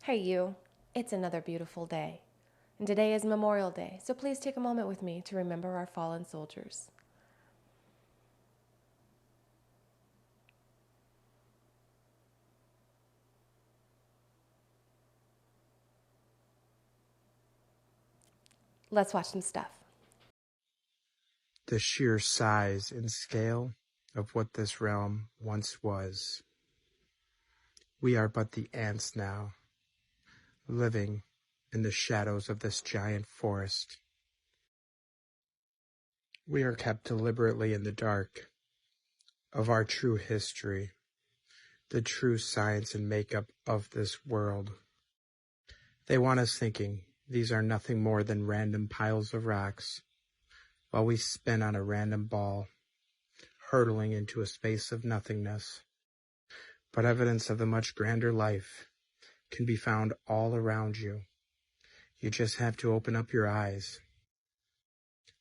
Hey you, it's another beautiful day. And today is Memorial Day, so please take a moment with me to remember our fallen soldiers. Let's watch some stuff. The sheer size and scale of what this realm once was. We are but the ants now, living in the shadows of this giant forest. We are kept deliberately in the dark of our true history, the true science and makeup of this world. They want us thinking these are nothing more than random piles of rocks, while we spin on a random ball, hurtling into a space of nothingness. But evidence of a much grander life can be found all around you. You just have to open up your eyes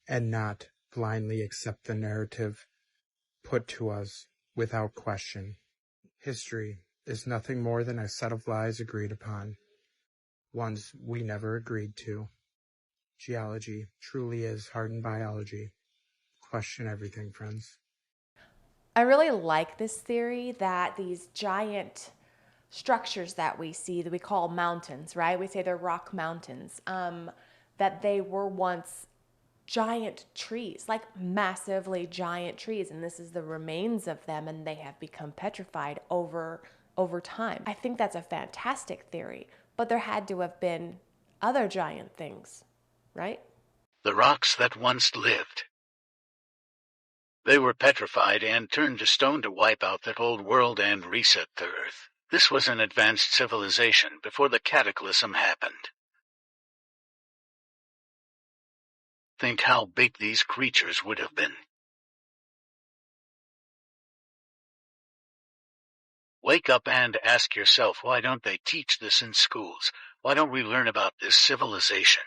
and not blindly accept the narrative put to us without question. History is nothing more than a set of lies agreed upon, ones we never agreed to. Geology truly is hardened biology. Question everything, friends. I really like this theory that these giant structures that we see that we call mountains, right? We say they're rock mountains, that they were once giant trees, like massively giant trees, and this is the remains of them, and they have become petrified over time. I think that's a fantastic theory, but there had to have been other giant things, right? The rocks that once lived. They were petrified and turned to stone to wipe out that old world and reset the earth. This was an advanced civilization before the cataclysm happened. Think how big these creatures would have been. Wake up and ask yourself, why don't they teach this in schools? Why don't we learn about this civilization?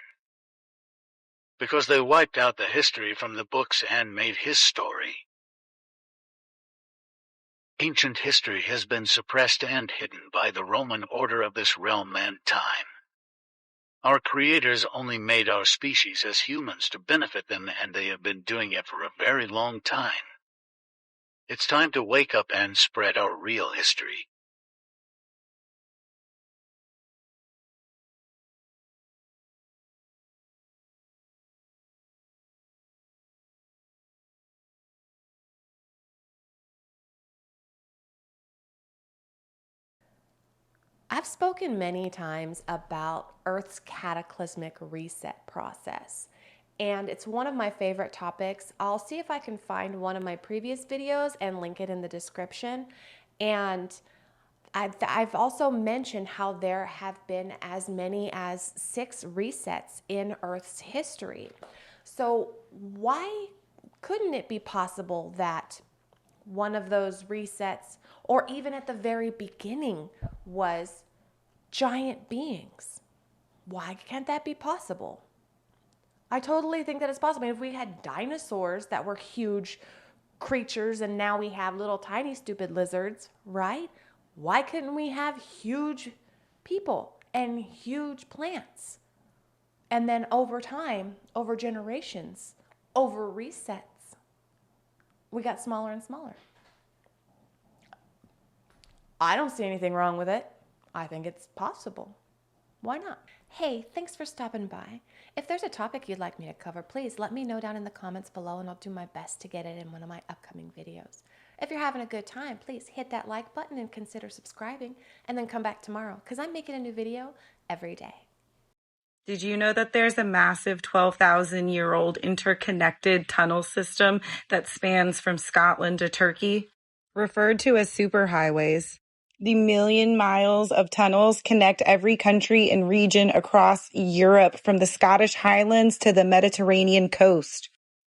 Because they wiped out the history from the books and made his story. Ancient history has been suppressed and hidden by the Roman order of this realm and time. Our creators only made our species as humans to benefit them, and they have been doing it for a very long time. It's time to wake up and spread our real history. I've spoken many times about Earth's cataclysmic reset process, and it's one of my favorite topics. I'll see if I can find one of my previous videos and link it in the description. And I've also mentioned how there have been as many as 6 resets in Earth's history. So why couldn't it be possible that one of those resets, or even at the very beginning, was giant beings? Why can't that be possible? I totally think that it's possible. If we had dinosaurs that were huge creatures and now we have little tiny stupid lizards, right? Why couldn't we have huge people and huge plants? And then over time, over generations, over resets, we got smaller and smaller. I don't see anything wrong with it. I think it's possible. Why not? Hey, thanks for stopping by. If there's a topic you'd like me to cover, please let me know down in the comments below and I'll do my best to get it in one of my upcoming videos. If you're having a good time, please hit that like button and consider subscribing, and then come back tomorrow because I'm making a new video every day. Did you know that there's a massive 12,000-year-old interconnected tunnel system that spans from Scotland to Turkey? Referred to as superhighways. The million miles of tunnels connect every country and region across Europe, from the Scottish Highlands to the Mediterranean coast.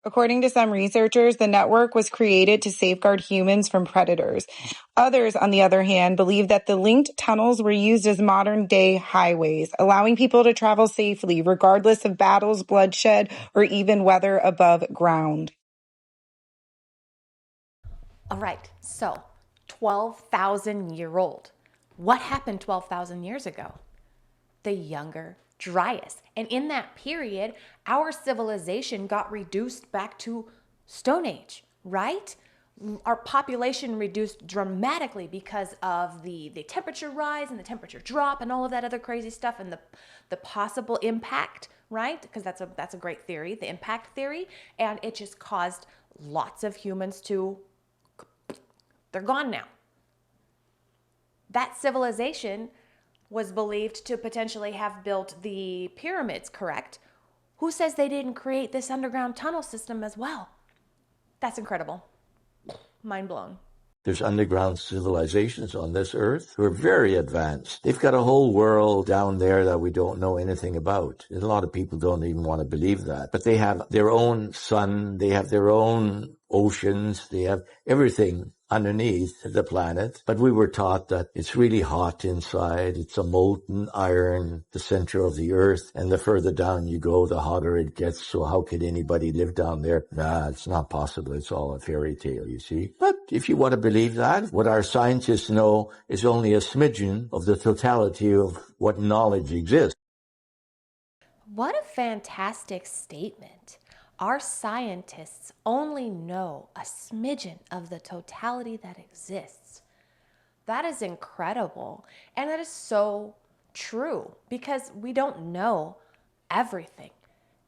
According to some researchers, the network was created to safeguard humans from predators. Others, on the other hand, believe that the linked tunnels were used as modern-day highways, allowing people to travel safely regardless of battles, bloodshed, or even weather above ground. All right, so 12,000-year-old. What happened 12,000 years ago? the younger Dryas. And in that period, our civilization got reduced back to Stone Age, right? Our population reduced dramatically because of the temperature rise and the temperature drop and all of that other crazy stuff, and the possible impact, right? Because that's a great theory, the impact theory. And it just caused lots of humans to, they're gone now. That civilization was believed to potentially have built the pyramids, correct? Who says they didn't create this underground tunnel system as well? That's incredible. Mind blown. There's underground civilizations on this earth who are very advanced. They've got a whole world down there that we don't know anything about. And a lot of people don't even want to believe that. But they have their own sun, they have their own oceans, they have everything underneath the planet. But we were taught that it's really hot inside. It's a molten iron, the center of the earth. And the further down you go, the hotter it gets. So how could anybody live down there? Nah, it's not possible. It's all a fairy tale, you see. But if you want to believe that, what our scientists know is only a smidgen of the totality of what knowledge exists. What a fantastic statement. Our scientists only know a smidgen of the totality that exists. That is incredible. And that is so true because we don't know everything.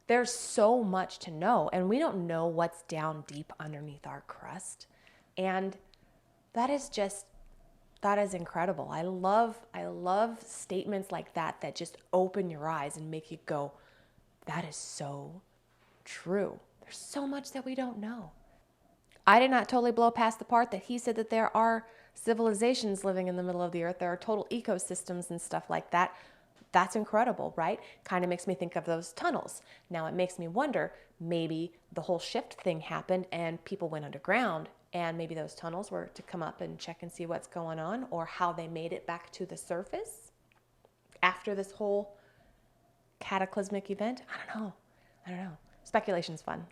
There's so much to know, and we don't know what's down deep underneath our crust. And that is incredible. I love statements like that just open your eyes and make you go, that is so true. There's so much that we don't know. I did not totally blow past the part that he said that there are civilizations living in the middle of the earth. There are total ecosystems and stuff like that. That's incredible, right? Kind of makes me think of those tunnels. Now it makes me wonder, maybe the whole shift thing happened and people went underground, and maybe those tunnels were to come up and check and see what's going on, or how they made it back to the surface after this whole cataclysmic event. I don't know. Speculation's fun.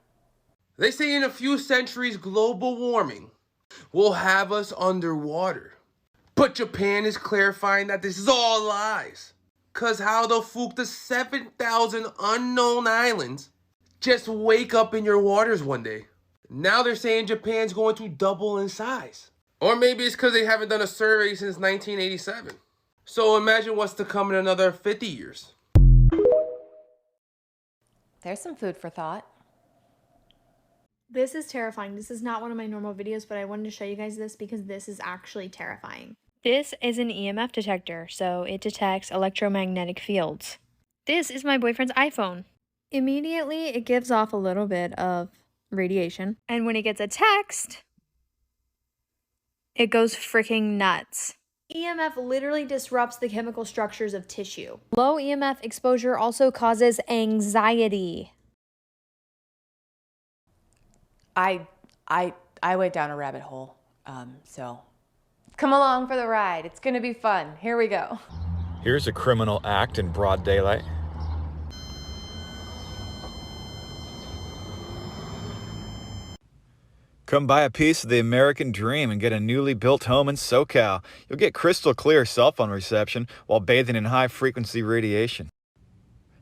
They say in a few centuries, global warming will have us underwater. But Japan is clarifying that this is all lies. Cause how the fuck does 7,000 unknown islands just wake up in your waters one day? Now they're saying Japan's going to double in size. Or maybe it's because they haven't done a survey since 1987. So imagine what's to come in another 50 years. There's some food for thought. This is terrifying. This is not one of my normal videos, but I wanted to show you guys this because this is actually terrifying. This is an EMF detector, so it detects electromagnetic fields. This is my boyfriend's iPhone. Immediately, it gives off a little bit of radiation. And when it gets a text, it goes freaking nuts. EMF literally disrupts the chemical structures of tissue. Low EMF exposure also causes anxiety. I went down a rabbit hole, so come along for the ride. It's gonna be fun. Here we go. Here's a criminal act in broad daylight. Come buy a piece of the American dream and get a newly built home in SoCal. You'll get crystal clear cell phone reception while bathing in high-frequency radiation.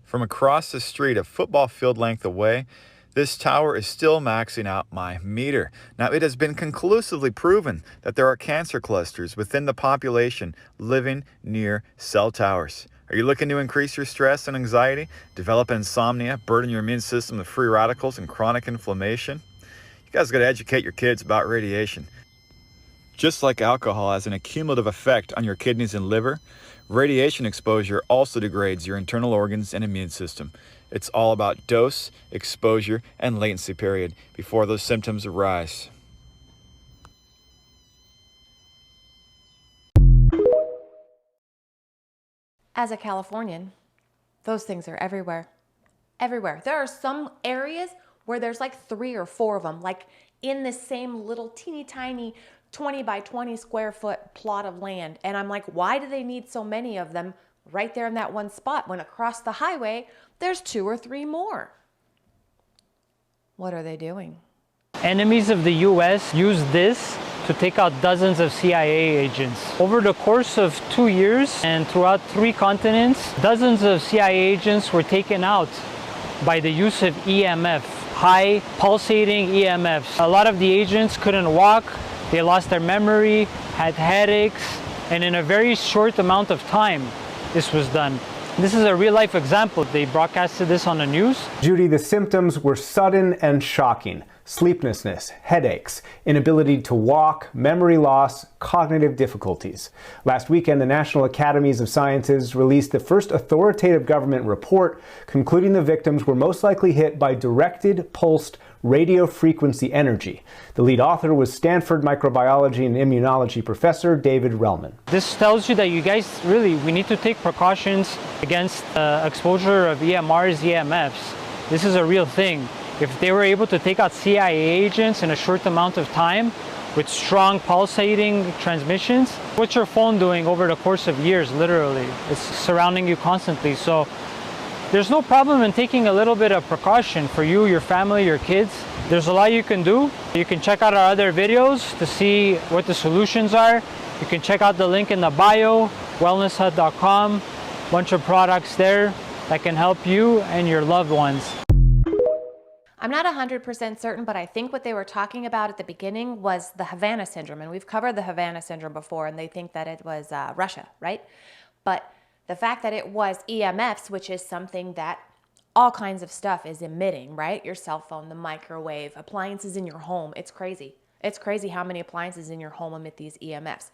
From across the street, a football field length away, this tower is still maxing out my meter. Now, it has been conclusively proven that there are cancer clusters within the population living near cell towers. Are you looking to increase your stress and anxiety, develop insomnia, burden your immune system with free radicals and chronic inflammation? You guys got to educate your kids about radiation. Just like alcohol has an accumulative effect on your kidneys and liver, radiation exposure also degrades your internal organs and immune system. It's all about dose, exposure, and latency period before those symptoms arise. As a Californian, those things are everywhere. Everywhere. There are some areas where there's like 3 or 4 of them, like in the same little teeny tiny 20 by 20 square foot plot of land. And I'm like, why do they need so many of them right there in that one spot when across the highway there's 2 or 3 more? What are they doing? Enemies of the US use this to to take out dozens of CIA agents. Over the course of 2 years and throughout 3 continents, dozens of CIA agents were taken out by the use of EMF, high pulsating EMFs. A lot of the agents couldn't walk, they lost their memory, had headaches, and in a very short amount of time, this was done. This is a real-life example. They broadcasted this on the news. Judy, the symptoms were sudden and shocking. Sleeplessness, headaches, inability to walk, memory loss, cognitive difficulties. Last weekend, the National Academies of Sciences released the first authoritative government report concluding the victims were most likely hit by directed pulsed radio frequency energy. The lead author was Stanford microbiology and immunology professor David Relman. This tells you that you guys we need to take precautions against exposure of EMRs, EMFs. This is a real thing. If they were able to take out CIA agents in a short amount of time with strong pulsating transmissions, what's your phone doing over the course of years, literally? It's surrounding you constantly. So there's no problem in taking a little bit of precaution for you, your family, your kids. There's a lot you can do. You can check out our other videos to see what the solutions are. You can check out the link in the bio, wellnesshut.com. Bunch of products there that can help you and your loved ones. I'm not 100% certain, but I think what they were talking about at the beginning was the Havana syndrome. And we've covered the Havana syndrome before, and they think that it was Russia, right? But the fact that it was EMFs, which is something that all kinds of stuff is emitting, right? Your cell phone, the microwave, appliances in your home. It's crazy. It's crazy how many appliances in your home emit these EMFs.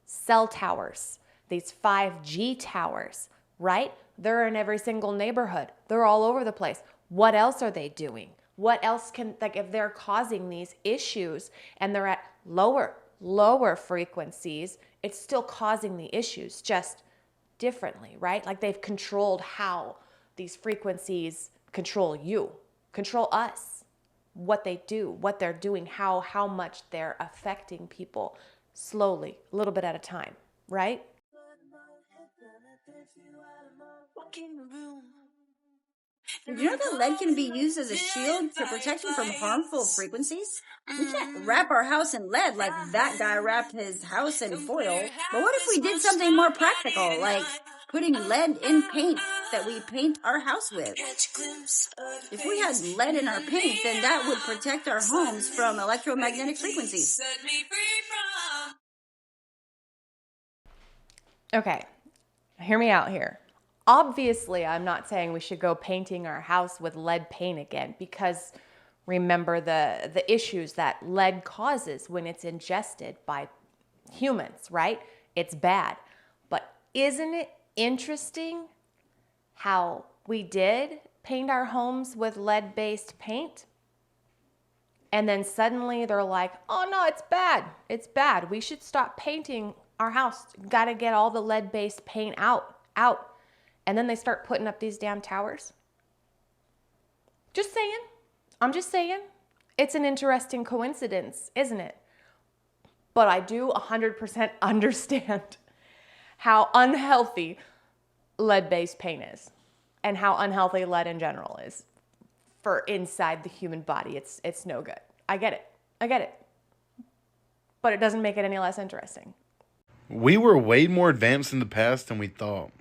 Cell towers, these 5G towers, right? They're in every single neighborhood. They're all over the place. What else are they doing? What else can, like, if they're causing these issues and they're at lower frequencies, it's still causing the issues, just differently, right? Like they've controlled how these frequencies control you, control us, what they do, what they're doing, how much they're affecting people slowly, a little bit at a time, right? Did you know that lead can be used as a shield to protect you from harmful frequencies? We can't wrap our house in lead like that guy wrapped his house in foil. But what if we did something more practical, like putting lead in paint that we paint our house with? If we had lead in our paint, then that would protect our homes from electromagnetic frequencies. Okay, hear me out here. Obviously, I'm not saying we should go painting our house with lead paint again, because remember the issues that lead causes when it's ingested by humans, right? It's bad. But isn't it interesting how we did paint our homes with lead-based paint? And then suddenly they're like, oh no, it's bad. It's bad. We should stop painting our house. Got to get all the lead-based paint out. And then they start putting up these damn towers. Just saying. I'm just saying. It's an interesting coincidence, isn't it? But I do 100% understand how unhealthy lead-based paint is and how unhealthy lead in general is for inside the human body. It's no good. I get it. But it doesn't make it any less interesting. We were way more advanced in the past than we thought.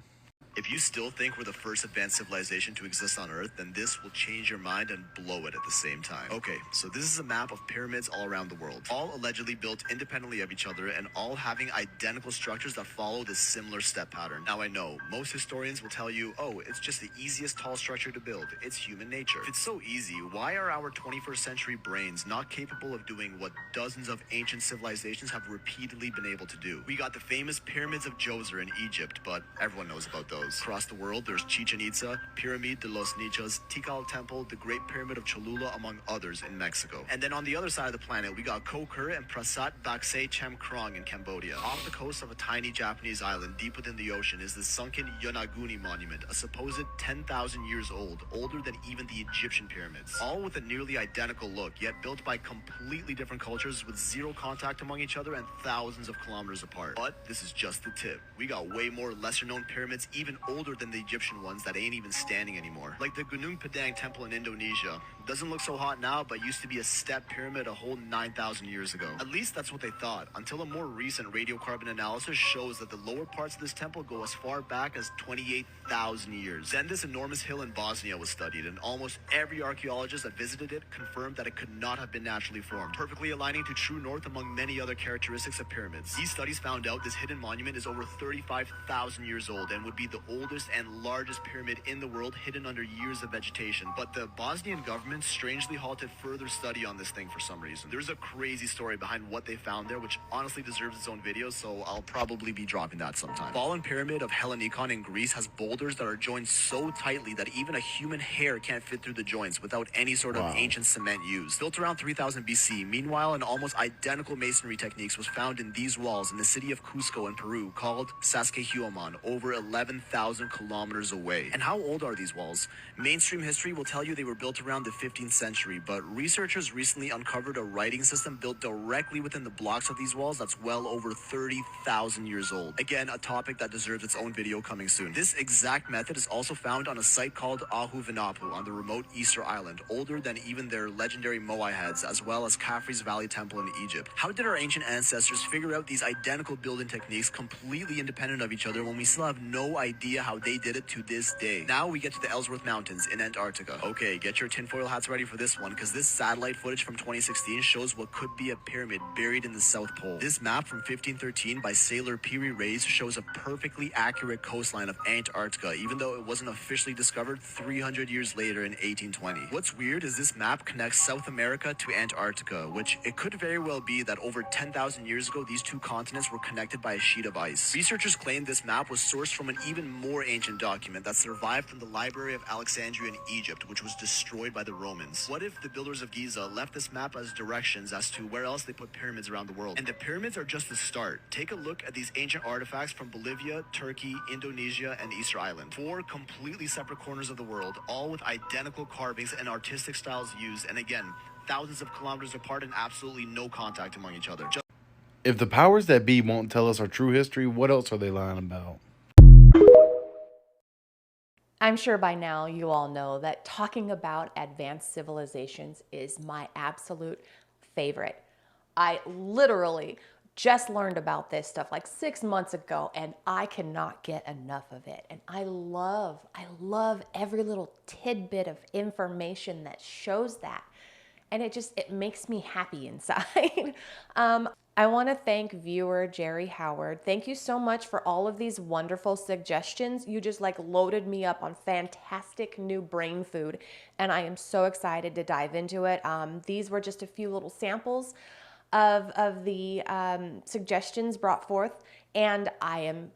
If you still think we're the first advanced civilization to exist on Earth, then this will change your mind and blow it at the same time. Okay, so this is a map of pyramids all around the world, all allegedly built independently of each other and all having identical structures that follow this similar step pattern. Now I know, most historians will tell you, oh, it's just the easiest tall structure to build. It's human nature. If it's so easy, why are our 21st century brains not capable of doing what dozens of ancient civilizations have repeatedly been able to do? We got the famous pyramids of Djoser in Egypt, but everyone knows about those. Across the world, there's Chichen Itza, Pyramid de los Nichas, Tikal Temple, the Great Pyramid of Cholula, among others in Mexico. And then on the other side of the planet, we got Kokur and Prasat Baksay Chem Krong in Cambodia. Off the coast of a tiny Japanese island deep within the ocean is the sunken Yonaguni Monument, a supposed 10,000 years old, older than even the Egyptian pyramids. All with a nearly identical look, yet built by completely different cultures with zero contact among each other and thousands of kilometers apart. But this is just the tip. We got way more lesser-known pyramids even even older than the Egyptian ones that ain't even standing anymore. Like the Gunung Padang temple in Indonesia. Doesn't look so hot now, but used to be a step pyramid a whole 9,000 years ago. At least that's what they thought, until a more recent radiocarbon analysis shows that the lower parts of this temple go as far back as 28,000 years. Then this enormous hill in Bosnia was studied, and almost every archaeologist that visited it confirmed that it could not have been naturally formed, perfectly aligning to true north among many other characteristics of pyramids. These studies found out this hidden monument is over 35,000 years old and would be the oldest and largest pyramid in the world, hidden under years of vegetation. But the Bosnian government strangely halted further study on this thing for some reason. There's a crazy story behind what they found there, which honestly deserves its own video, so I'll probably be dropping that sometime. Fallen Pyramid of Hellinikon in Greece has boulders that are joined so tightly that even a human hair can't fit through the joints without any sort of ancient cement used. Built around 3000 BC, meanwhile, an almost identical masonry techniques was found in these walls in the city of Cusco in Peru, called Sacsayhuaman, over 11,000 kilometers away. And how old are these walls? Mainstream history will tell you they were built around the 15th century, but researchers recently uncovered a writing system built directly within the blocks of these walls that's well over 30,000 years old. Again, a topic that deserves its own video coming soon. This exact method is also found on a site called Ahu Vinapu on the remote Easter Island, older than even their legendary Moai heads, as well as Khafre's Valley Temple in Egypt. How did our ancient ancestors figure out these identical building techniques completely independent of each other when we still have no idea how they did it to this day? Now we get to the Ellsworth Mountains in Antarctica. Okay, get your tinfoil hats ready for this one, because this satellite footage from 2016 shows what could be a pyramid buried in the South Pole. This map from 1513 by sailor Piri Reis shows a perfectly accurate coastline of Antarctica, even though it wasn't officially discovered 300 years later in 1820. What's weird is this map connects South America to Antarctica, which it could very well be that over 10,000 years ago these two continents were connected by a sheet of ice. Researchers claim this map was sourced from an even more ancient document that survived from the Library of Alexandria in Egypt, which was destroyed by the Romans. What if the builders of Giza left this map as directions as to where else they put pyramids around the world? And the pyramids are just the start. Take a look at these ancient artifacts from Bolivia, Turkey, Indonesia, and Easter Island. 4 completely separate corners of the world, all with identical carvings and artistic styles used, and again, thousands of kilometers apart and absolutely no contact among each other. If the powers that be won't tell us our true history, what else are they lying about? I'm sure by now you all know that talking about advanced civilizations is my absolute favorite. I literally just learned about this stuff like 6 months ago, and I cannot get enough of it. And I love every little tidbit of information that shows that. And it makes me happy inside. I want to thank viewer Jerry Howard. Thank you so much for all of these wonderful suggestions. You just like loaded me up on fantastic new brain food, and I am so excited to dive into it. These were just a few little samples of the suggestions brought forth, and I'm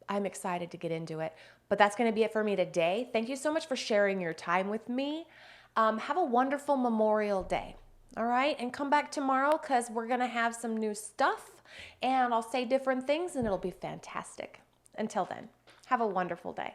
excited to get into it. But that's going to be it for me today. Thank you so much for sharing your time with me. Have a wonderful Memorial Day. All right, and come back tomorrow because we're going to have some new stuff, and I'll say different things, and it'll be fantastic. Until then, have a wonderful day.